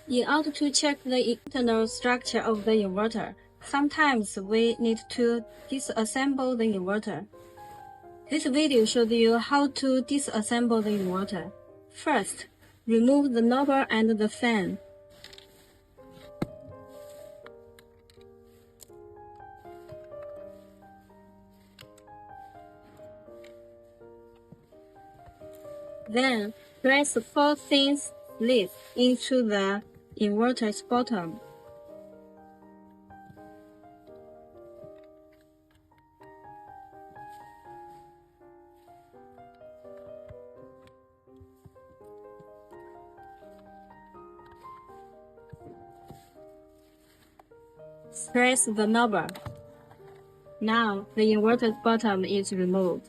In order to check the internal structure of the inverter, sometimes we need to disassemble the inverter. This video shows you how to disassemble the inverter. First, remove the knob and the fan. Then, press 4 thin slits into the inverter's bottom. Press the knob. Now, the inverter's bottom is removed.